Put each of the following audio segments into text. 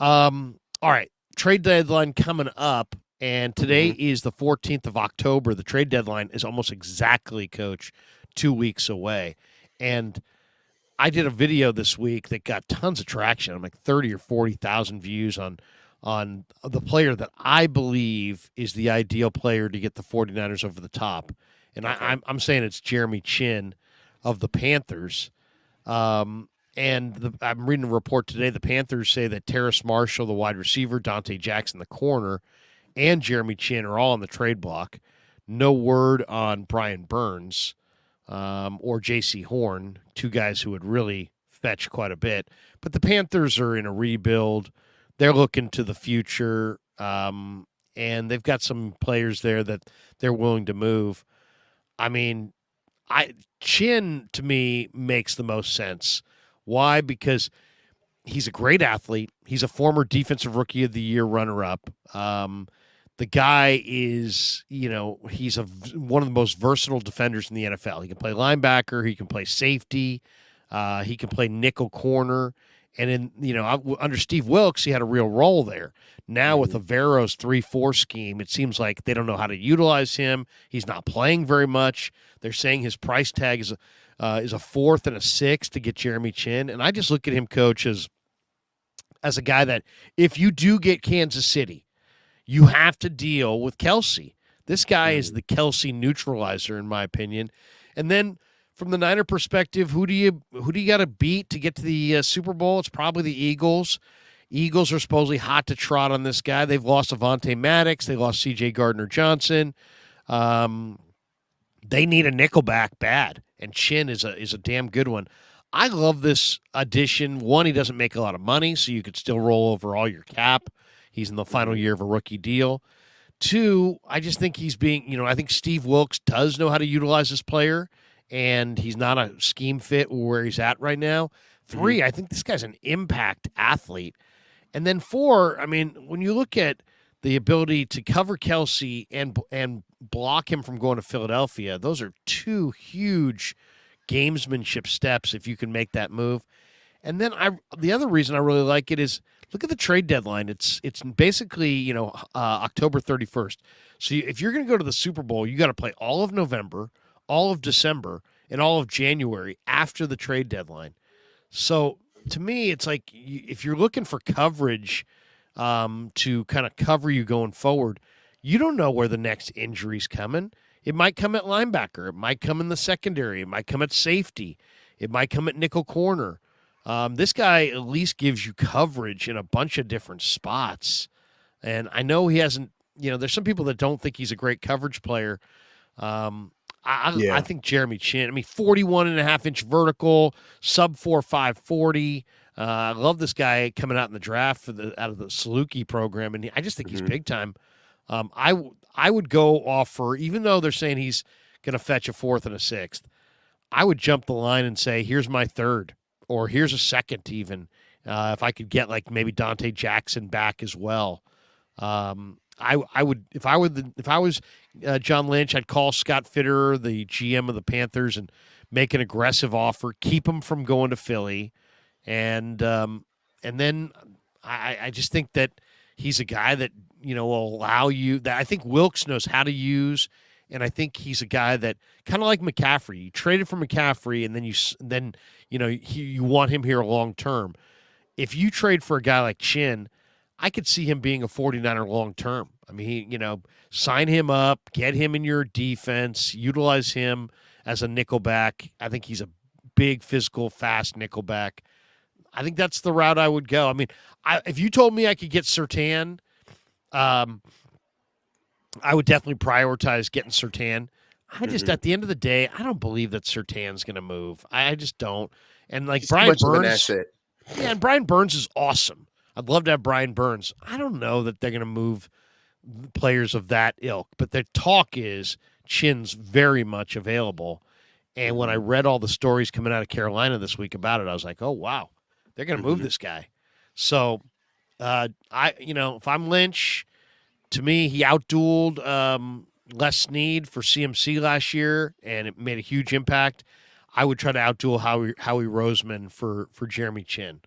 All right. Trade deadline coming up, and today Hmm. is the 14th of October. The trade deadline is almost exactly, Coach, 2 weeks away. And I did a video this week that got tons of traction. I'm like 30 or 40,000 views on the player that I believe is the ideal player to get the 49ers over the top. And Okay. I'm saying it's Jeremy Chinn of the Panthers. Um, I'm reading a report today. The Panthers say that Terrace Marshall, the wide receiver, Dante Jackson, the corner, and Jeremy Chinn are all on the trade block. No word on Brian Burns or J.C. Horn, two guys who would really fetch quite a bit. But the Panthers are in a rebuild. They're looking to the future, and they've got some players there that they're willing to move. I mean, I Chin to me makes the most sense. Why? Because he's a great athlete. He's a former Defensive Rookie of the Year runner-up. The guy is, he's one of the most versatile defenders in the NFL. He can play linebacker. He can play safety. He can play nickel corner. And under Steve Wilkes, he had a real role there. Now with Hmm. Avero's 3-4 scheme, it seems like they don't know how to utilize him. He's not playing very much. They're saying his price tag is a fourth and a sixth to get Jeremy Chinn. And I just look at him, Coach, as a guy that if you do get Kansas City, you have to deal with Kelsey. This guy is Hmm. the Kelsey neutralizer, in my opinion. And then from the Niner perspective, who do you got to beat to get to the Super Bowl? It's probably the Eagles. Eagles are supposedly hot to trot on this guy. They've lost Avonte Maddox. They lost C.J. Gardner Johnson. Um, they need a nickelback bad, and Chin is a damn good one. I love this addition. One, he doesn't make a lot of money, so you could still roll over all your cap. He's in the final Hmm. year of a rookie deal. Two, I just think he's being, I think Steve Wilkes does know how to utilize this player, and he's not a scheme fit where he's at right now. Hmm. Three, I think this guy's an impact athlete. And then four, I mean, when you look at the ability to cover Kelsey and block him from going to Philadelphia, those are two huge gamesmanship steps if you can make that move. And then the other reason I really like it is look at the trade deadline. It's basically October 31st. So if you're going to go to the Super Bowl, you got to play all of November, all of December, and all of January after the trade deadline. So to me, it's like if you're looking for coverage to kind of cover you going forward, you don't know where the next injury's coming. It might come at linebacker. It might come in the secondary. It might come at safety. It might come at nickel corner. This guy at least gives you coverage in a bunch of different spots. And I know he hasn't, there's some people that don't think he's a great coverage player. I Yeah. think Jeremy Chinn, I mean, 41.5-inch vertical, sub 4.540. I love this guy coming out in the draft out of the Saluki program, and I just think he's Hmm. big time. I would go offer, even though they're saying he's going to fetch a fourth and a sixth, I would jump the line and say, here's my third, or here's a second, even. If I could get like maybe Dante Jackson back as well. I would if I was John Lynch, I'd call Scott Fitterer, the GM of the Panthers, and make an aggressive offer, keep him from going to Philly, and then I just think that he's a guy that will allow you that I think Wilkes knows how to use, and I think he's a guy that kind of like McCaffrey. You traded for McCaffrey, and then you want him here long term. If you trade for a guy like Chin, I could see him being a 49er long term. I mean, sign him up, get him in your defense, utilize him as a nickelback. I think he's a big, physical, fast nickelback. I think that's the route I would go. I mean, if you told me I could get Sertan, um, I would definitely prioritize getting Sertan. I just, Hmm. at the end of the day, I don't believe that Sertan's going to move. I just don't. And like He's too Brian much of an Burns, asset. yeah, and Brian Burns is awesome. I'd love to have Brian Burns. I don't know that they're going to move players of that ilk, but the talk is Chinn's very much available. And when I Hmm. read all the stories coming out of Carolina this week about it, I was like, oh, wow, they're going to move Hmm. this guy. So, if I'm Lynch, to me, he outdueled Les Snead for CMC last year, and it made a huge impact. I would try to outduel Howie Roseman for Jeremy Chinn.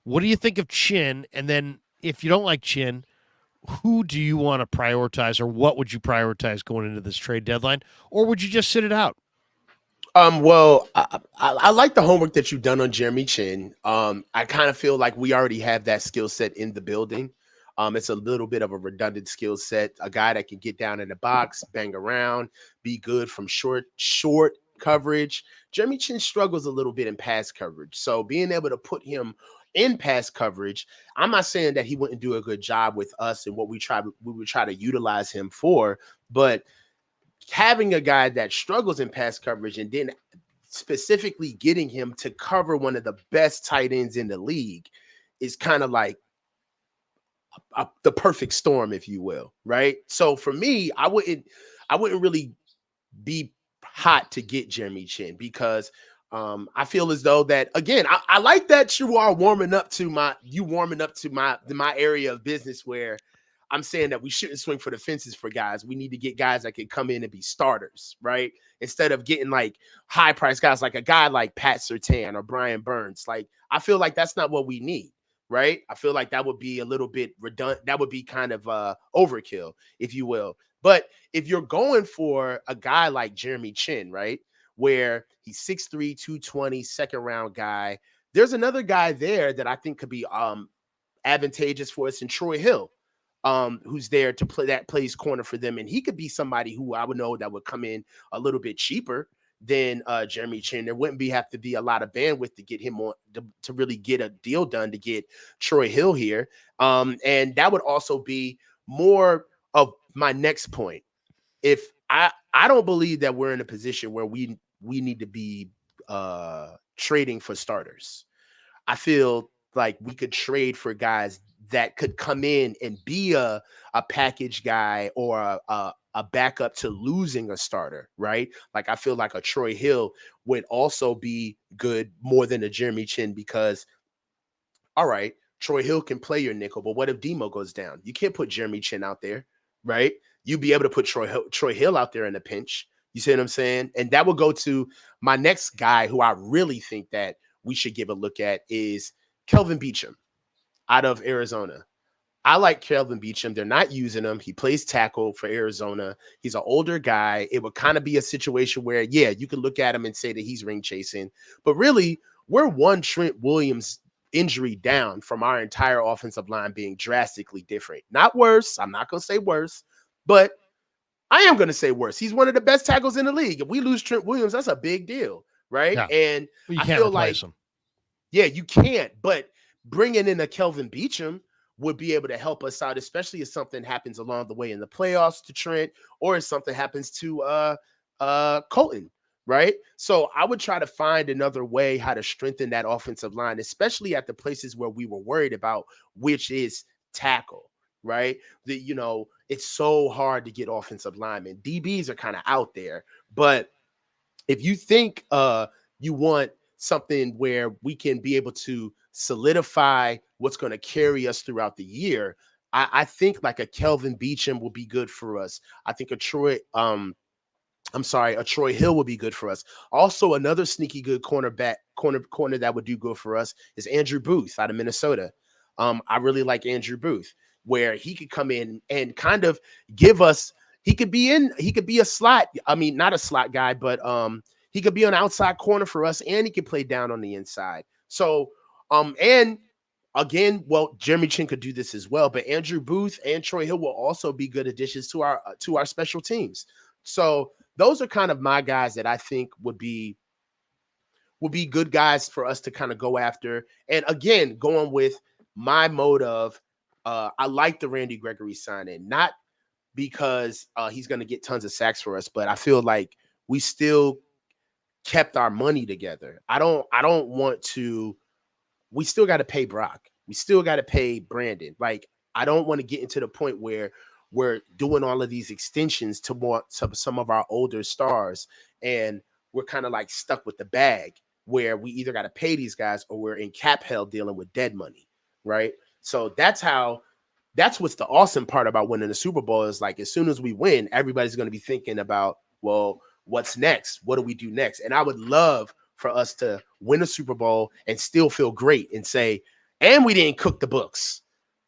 What do you think of Chinn? And then if you don't like Chinn, who do you want to prioritize, or what would you prioritize going into this trade deadline, or would you just sit it out? Well, I like the homework that you've done on Jeremy Chin. I kind of feel like we already have that skill set in the building. It's a little bit of a redundant skill set. A guy that can get down in the box, bang around, be good from short coverage. Jeremy Chin struggles a little bit in pass coverage, so being able to put him in pass coverage, I'm not saying that he wouldn't do a good job with us and what we would try to utilize him for, but having a guy that struggles in pass coverage and then specifically getting him to cover one of the best tight ends in the league is kind of like the perfect storm, if you will, right? So for me, I wouldn't really be hot to get Jeremy Chin because I feel as though that again, I like that you are warming up to my area of business where I'm saying that we shouldn't swing for the fences for guys. We need to get guys that can come in and be starters, right? Instead of getting like high price guys like a guy like Pat Surtain or Brian Burns. Like I feel like that's not what we need, right? I feel like that would be a little bit redundant. That would be kind of overkill, if you will. But if you're going for a guy like Jeremy Chin, right, where he's 6'3", 220, second round guy, there's another guy there that I think could be advantageous for us in Troy Hill, who's there to play that plays corner for them. And he could be somebody who I would know that would come in a little bit cheaper than Jeremy Chin. There wouldn't be have to be a lot of bandwidth to get him on to really get a deal done to get Troy Hill here. And that would also be more of my next point. If I don't believe that we're in a position where we need to be trading for starters. I feel like we could trade for guys that could come in and be a package guy or a backup to losing a starter, right? Like I feel like a Troy Hill would also be good more than a Jeremy Chin because all right, Troy Hill can play your nickel, but what if Demo goes down? You can't put Jeremy Chin out there, right? You'd be able to put Troy Hill out there in a pinch. You see what I'm saying? And that will go to my next guy who I really think that we should give a look at is Kelvin Beachum out of Arizona. I like Kelvin Beachum. They're not using him. He plays tackle for Arizona. He's an older guy. It would kind of be a situation where, yeah, you could look at him and say that he's ring chasing, but really, we're one Trent Williams injury down from our entire offensive line being drastically different. Not worse. I'm not going to say worse, but I am going to say worse. He's one of the best tackles in the league. If we lose Trent Williams, that's a big deal, right? Yeah, And well, you I can't feel like replace him. yeah, you can't. But bringing in a Kelvin Beachum would be able to help us out, especially if something happens along the way in the playoffs to Trent, or if something happens to Colton, right? So I would try to find another way how to strengthen that offensive line, especially at the places where we were worried about, which is tackle, right? It's so hard to get offensive linemen. DBs are kind of out there, but if you think you want something where we can be able to solidify what's going to carry us throughout the year, I think like a Kelvin Beachum will be good for us. I think a Troy Hill would be good for us. Also, another sneaky good corner that would do good for us is Andrew Booth out of Minnesota. I really like Andrew Booth, where he could come in and kind of give us. He could be a slot. I mean, not a slot guy, but he could be an outside corner for us, and he could play down on the inside. So, and again, well, Jeremy Chin could do this as well, but Andrew Booth and Troy Hill will also be good additions to our special teams. So those are kind of my guys that I think would be good guys for us to kind of go after. And again, going with my mode of I like the Randy Gregory signing, not because he's going to get tons of sacks for us, but I feel like we still kept our money together. I don't want to we still got to pay Brock. We still got to pay Brandon. Like, I don't want to get into the point where we're doing all of these extensions to some of our older stars, and we're kind of like stuck with the bag where we either got to pay these guys or we're in cap hell dealing with dead money, right? So that's what's the awesome part about winning the Super Bowl is like as soon as we win, everybody's going to be thinking about, well, what's next? What do we do next? And I would love for us to win a Super Bowl and still feel great and say, and we didn't cook the books,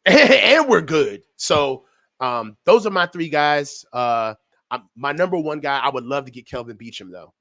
and we're good. So those are my three guys. My number one guy, I would love to get Kelvin Beachum though.